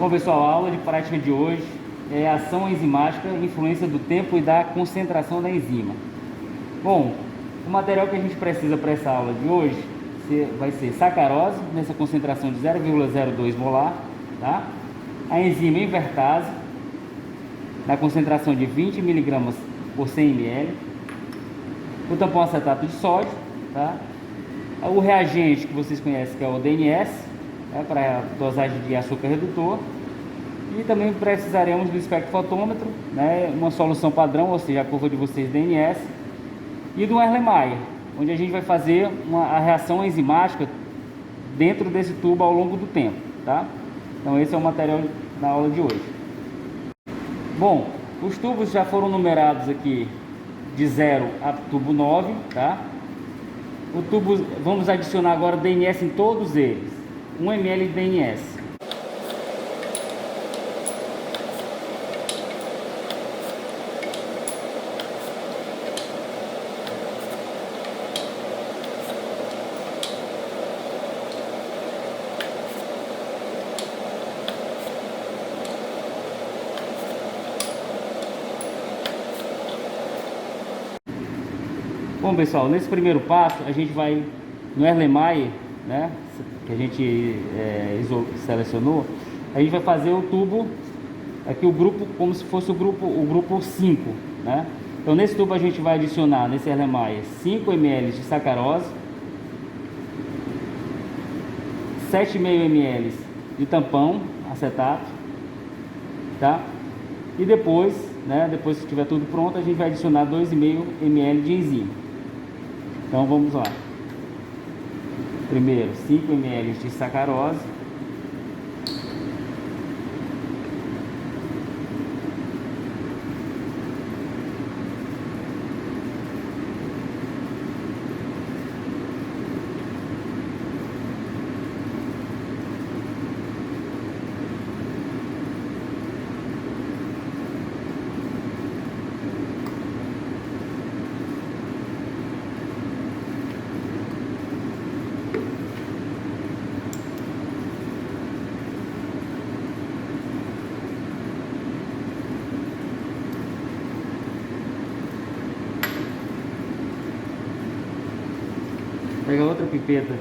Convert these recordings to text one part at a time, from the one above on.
Bom, pessoal, a aula de prática de hoje é ação enzimática, influência do tempo e da concentração da enzima. Bom, o material que a gente precisa para essa aula de hoje vai ser sacarose, nessa concentração de 0,02 molar, tá? A enzima invertase, na concentração de 20 mg por 100 ml, o tampão acetato de sódio, tá? O reagente que vocês conhecem, que é o DNS, para dosagem de açúcar redutor, e também precisaremos do espectrofotômetro, né, uma solução padrão, ou seja, a curva de vocês DNS, e do Erlenmeyer, onde a gente vai fazer a reação enzimática dentro desse tubo ao longo do tempo, tá? Então esse é o material da aula de hoje. Bom, os tubos já foram numerados aqui de 0 a tubo 9, tá? O tubo, vamos adicionar agora DNS em todos eles, 1 ml de DNS. Bom, pessoal, nesse primeiro passo a gente vai no Erlenmeyer, né, que a gente selecionou, a gente vai fazer o tubo aqui, o grupo, como se fosse o grupo 5, né? Então nesse tubo a gente vai adicionar nesse Erlenmeyer 5 ml de sacarose, 7,5 ml de tampão acetato, tá? E depois, né, depois que estiver tudo pronto, a gente vai adicionar 2,5 ml de enzima. Então vamos lá. Primeiro 5 ml de sacarose, pega outra pipeta.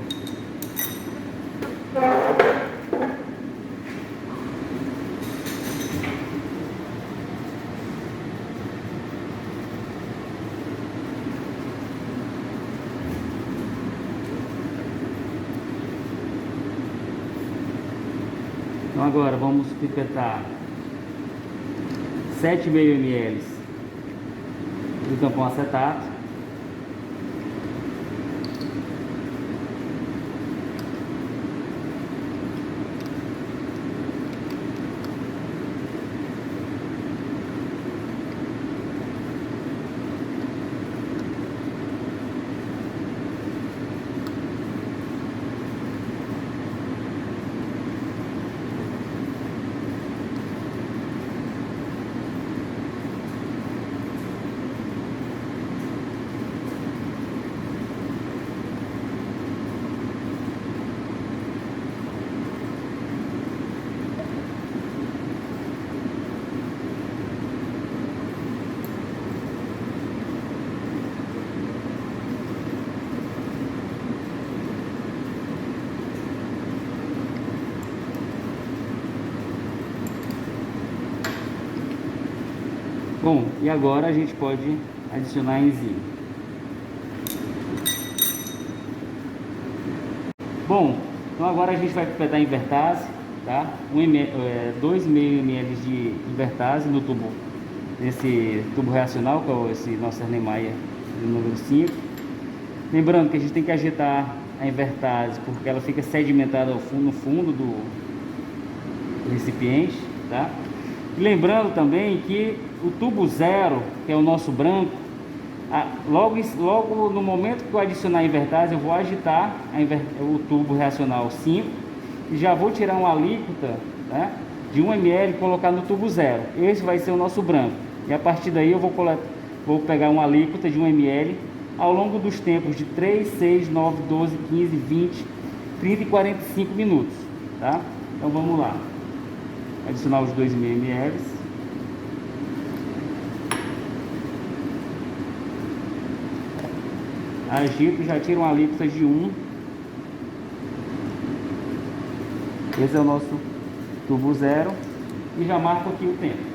Então agora vamos pipetar 7,5 ml do tampão acetato. Bom, e agora a gente pode adicionar a enzima. Bom, então agora a gente vai pipetar invertase, tá? 2,5 ml de invertase no tubo, nesse tubo reacional, que é esse nosso Erlenmeyer número 5. Lembrando que a gente tem que agitar a invertase porque ela fica sedimentada no fundo do recipiente, tá? E lembrando também que o tubo 0, que é o nosso branco, logo no momento que eu adicionar a invertase, eu vou agitar o tubo reacional 5 e já vou tirar uma alíquota, né, de 1 ml e colocar no tubo 0. Esse vai ser o nosso branco. E a partir daí eu vou pegar uma alíquota de 1 ml ao longo dos tempos de 3, 6, 9, 12, 15, 20, 30 e 45 minutos, tá? Então vamos lá. Adicionar os 2,5 ml. Agito, já tiro uma alíquota de 1. Esse é o nosso tubo 0. E já marco aqui o tempo.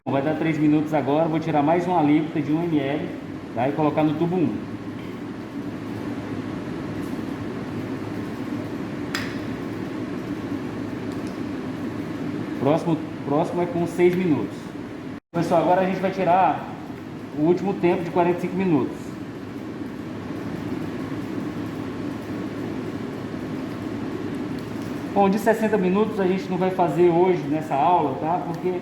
Vai dar 3 minutos agora. Vou tirar mais uma alíquota de 1 ml, tá? E colocar no tubo 1. Próximo é com 6 minutos. Pessoal, agora a gente vai tirar o último tempo de 45 minutos. Bom, de 60 minutos a gente não vai fazer hoje nessa aula, tá? Porque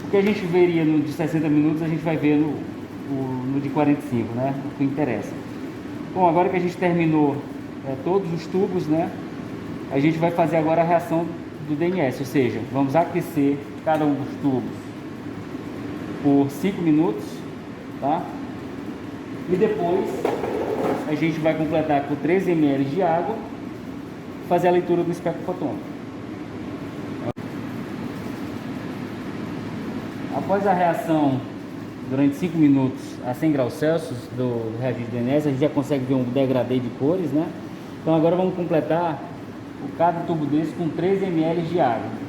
o que a gente veria no de 60 minutos a gente vai ver no de 45, né? O que interessa. Bom, agora que a gente terminou todos os tubos, né? A gente vai fazer agora a reação do DNS, ou seja, vamos aquecer cada um dos tubos por 5 minutos, tá? E depois a gente vai completar com 13 ml de água, fazer a leitura do espectro fotônico. Após a reação durante 5 minutos a 100 graus Celsius do reagente DNS, a gente já consegue ver um degradê de cores, né? Então agora vamos completar cada tubo desse com 13 ml de água.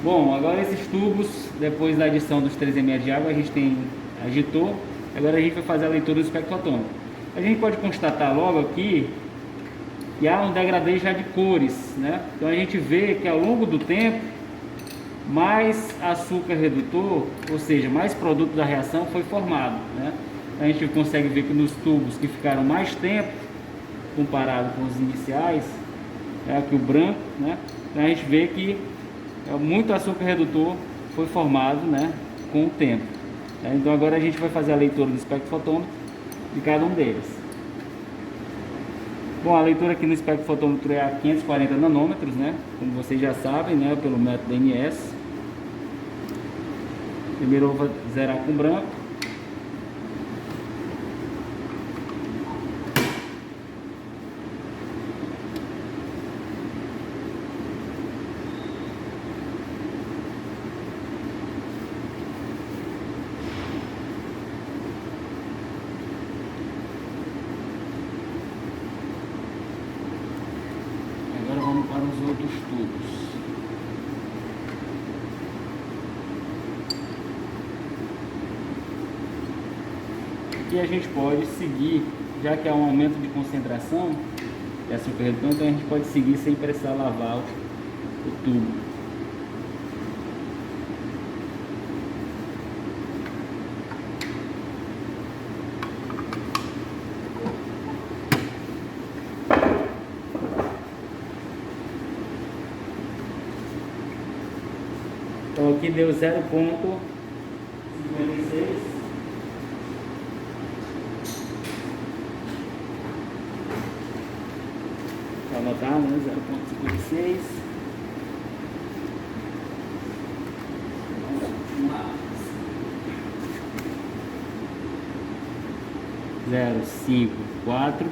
Bom, agora esses tubos, depois da adição dos 3 ml de água, a gente agitou. Agora a gente vai fazer a leitura do espectro fotônico. A gente pode constatar logo aqui que há um degradê já de cores, né? Então a gente vê que ao longo do tempo, mais açúcar redutor, ou seja, mais produto da reação foi formado, né? A gente consegue ver que nos tubos que ficaram mais tempo, comparado com os iniciais, aqui o branco, né? Então a gente vê que muito açúcar redutor foi formado, né, com o tempo. Então agora a gente vai fazer a leitura do espectro fotômetro de cada um deles. Bom, a leitura aqui no espectro fotômetro é a 540 nanômetros, né, como vocês já sabem, né, pelo método DNS. Primeiro eu vou zerar com branco. Para os outros tubos. Aqui a gente pode seguir, já que há um aumento de concentração de açúcar redutor, então a gente pode seguir sem precisar lavar o tubo. Então aqui deu 0,56. Para anotar, né? 0,56. Zero, 5, 4.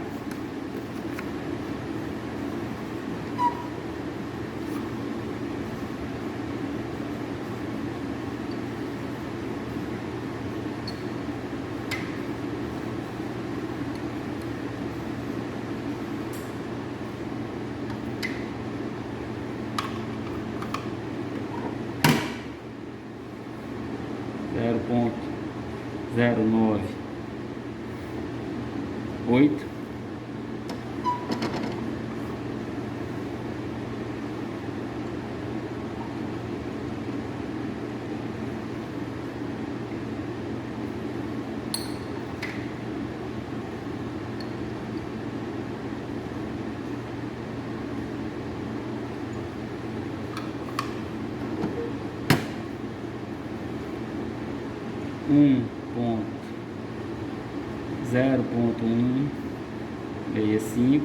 Zero ponto 098. 1.0.165.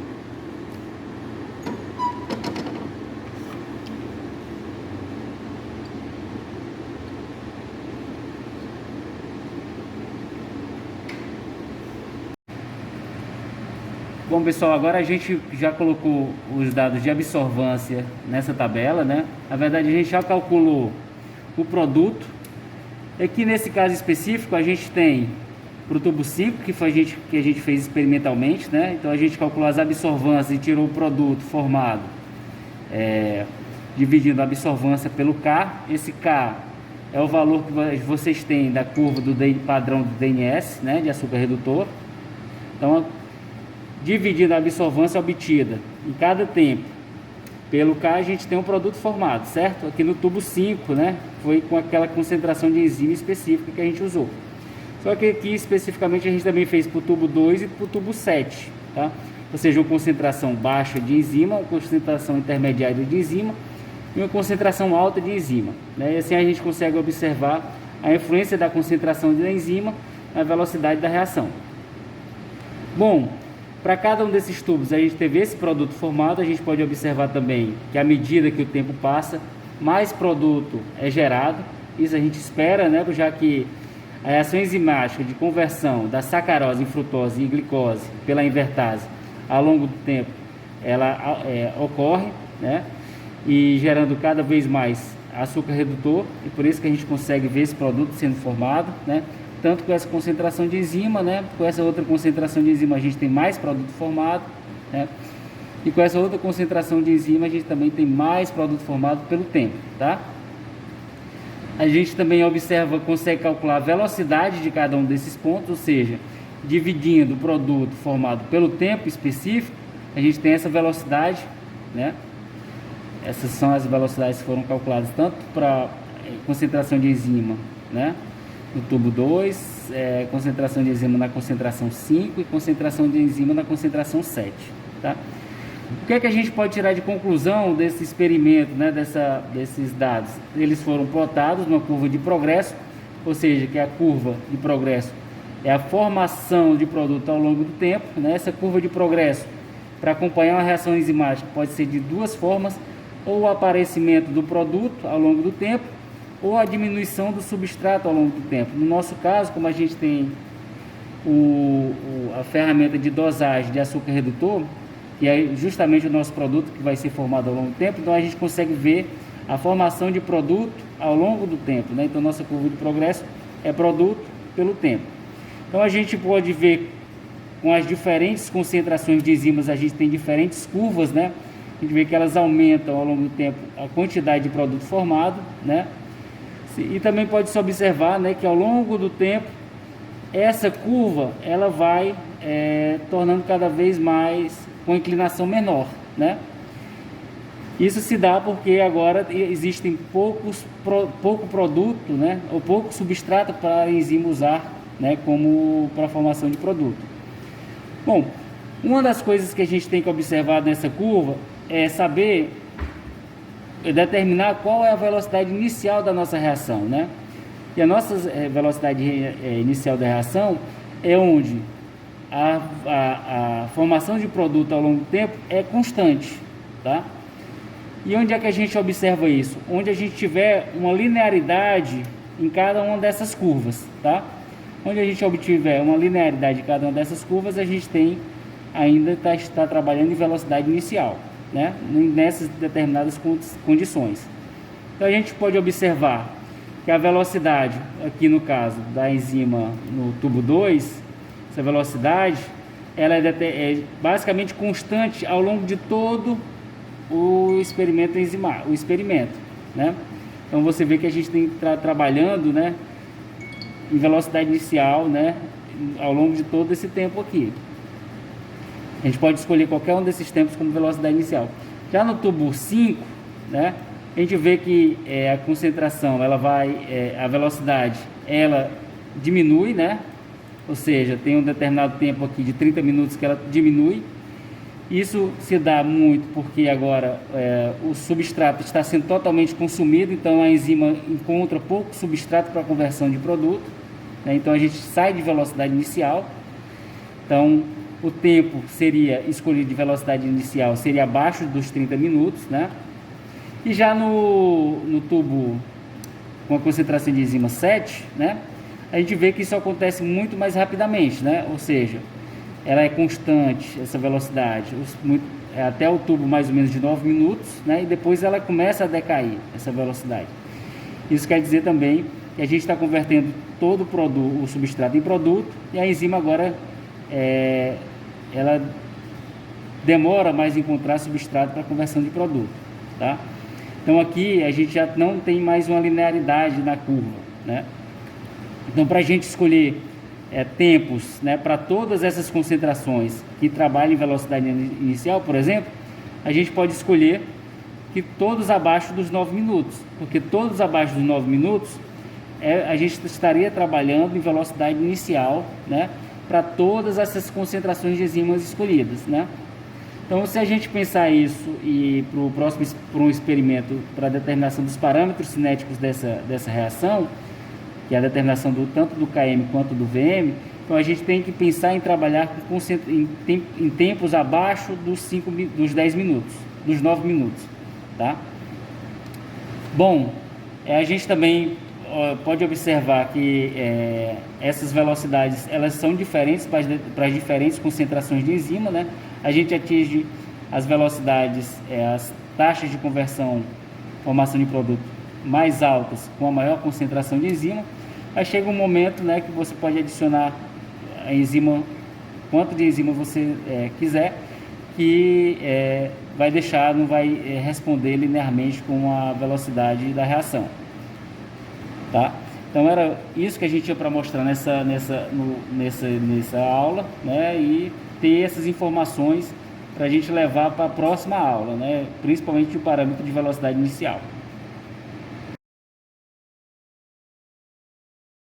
Bom, pessoal, agora a gente já colocou os dados de absorvância nessa tabela, né? Na verdade, a gente já calculou o produto. Aqui nesse caso específico, a gente tem para o tubo 5, que a gente fez experimentalmente, né? Então a gente calculou as absorvâncias e tirou o produto formado, dividindo a absorvância pelo K. Esse K é o valor que vocês têm da curva do padrão do DNS, né? De açúcar redutor. Então, dividindo a absorvância obtida em cada tempo pelo K, a gente tem um produto formado, certo? Aqui no tubo 5, né, foi com aquela concentração de enzima específica que a gente usou. Só que aqui especificamente a gente também fez para o tubo 2 e para o tubo 7, tá? Ou seja, uma concentração baixa de enzima, uma concentração intermediária de enzima e uma concentração alta de enzima, né? E assim a gente consegue observar a influência da concentração da enzima na velocidade da reação. Bom, para cada um desses tubos a gente teve esse produto formado. A gente pode observar também que à medida que o tempo passa, mais produto é gerado. Isso a gente espera, né? Já que a reação enzimática de conversão da sacarose em frutose e glicose pela invertase ao longo do tempo ela ocorre, né? E gerando cada vez mais açúcar redutor, e por isso que a gente consegue ver esse produto sendo formado, né? Tanto com essa concentração de enzima, né? Com essa outra concentração de enzima a gente tem mais produto formado, né? E com essa outra concentração de enzima a gente também tem mais produto formado pelo tempo, tá? A gente também consegue calcular a velocidade de cada um desses pontos, ou seja, dividindo o produto formado pelo tempo específico, a gente tem essa velocidade, né? Essas são as velocidades que foram calculadas tanto para concentração de enzima, né? No tubo 2, concentração de enzima na concentração 5 e concentração de enzima na concentração 7, tá? O que é que a gente pode tirar de conclusão desse experimento, né, desses dados? Eles foram plotados numa curva de progresso, ou seja, que a curva de progresso é a formação de produto ao longo do tempo, né? Essa curva de progresso, para acompanhar uma reação enzimática, pode ser de duas formas: ou o aparecimento do produto ao longo do tempo, ou a diminuição do substrato ao longo do tempo. No nosso caso, como a gente tem a ferramenta de dosagem de açúcar redutor, que é justamente o nosso produto que vai ser formado ao longo do tempo, então a gente consegue ver a formação de produto ao longo do tempo, né? Então nossa curva de progresso é produto pelo tempo. Então a gente pode ver com as diferentes concentrações de enzimas, a gente tem diferentes curvas, né? A gente vê que elas aumentam ao longo do tempo a quantidade de produto formado, né? E também pode se observar, né, que ao longo do tempo essa curva ela vai tornando cada vez mais com inclinação menor, né? Isso se dá porque agora existem pouco produto, né, ou pouco substrato para a enzima usar, né, como para a formação de produto. Bom, uma das coisas que a gente tem que observar nessa curva é saber determinar qual é a velocidade inicial da nossa reação, né? E a nossa velocidade inicial da reação é onde a formação de produto ao longo do tempo é constante, tá? E onde é que a gente observa isso? Onde a gente tiver uma linearidade em cada uma dessas curvas, tá? Onde a gente obtiver uma linearidade em cada uma dessas curvas, a gente ainda está trabalhando em velocidade inicial, né? Nessas determinadas condições. Então a gente pode observar que a velocidade, aqui no caso da enzima no tubo 2, essa velocidade ela é basicamente constante ao longo de todo o experimento enzimático, né? Então você vê que a gente tem que estar trabalhando, né, em velocidade inicial, né, ao longo de todo esse tempo aqui. A gente pode escolher qualquer um desses tempos como velocidade inicial. Já no tubo 5, né, a gente vê que a concentração, a velocidade, ela diminui, né? Ou seja, tem um determinado tempo aqui de 30 minutos que ela diminui. Isso se dá muito porque agora o substrato está sendo totalmente consumido, então a enzima encontra pouco substrato para a conversão de produto, né? Então a gente sai de velocidade inicial. Então o tempo seria escolhido de velocidade inicial, seria abaixo dos 30 minutos, né? E já no tubo com a concentração de enzima 7, né, a gente vê que isso acontece muito mais rapidamente, né? Ou seja, ela é constante, essa velocidade, até o tubo mais ou menos de 9 minutos, né? E depois ela começa a decair, essa velocidade. Isso quer dizer também que a gente está convertendo todo o substrato em produto, e a enzima agora, ela demora mais em encontrar substrato para conversão de produto, tá? Então aqui a gente já não tem mais uma linearidade na curva, né? Então, para a gente escolher tempos, né, para todas essas concentrações que trabalham em velocidade inicial, por exemplo, a gente pode escolher que todos abaixo dos 9 minutos, porque todos abaixo dos 9 minutos a gente estaria trabalhando em velocidade inicial, né, para todas essas concentrações de enzimas escolhidas, né? Então, se a gente pensar isso e para um experimento para a determinação dos parâmetros cinéticos dessa reação, que é a determinação tanto do KM quanto do VM, então a gente tem que pensar em trabalhar em tempos abaixo dos 10 minutos, dos 9 minutos, tá? Bom, a gente também pode observar que essas velocidades, elas são diferentes para as diferentes concentrações de enzima, né? A gente atinge as velocidades, as taxas de conversão, formação de produto mais altas com a maior concentração de enzima. Aí chega um momento, né, que você pode adicionar a enzima, quanto de enzima você quiser, que não vai responder linearmente com a velocidade da reação, tá? Então era isso que a gente tinha para mostrar nessa aula, né, e ter essas informações para a gente levar para a próxima aula, né, principalmente o parâmetro de velocidade inicial.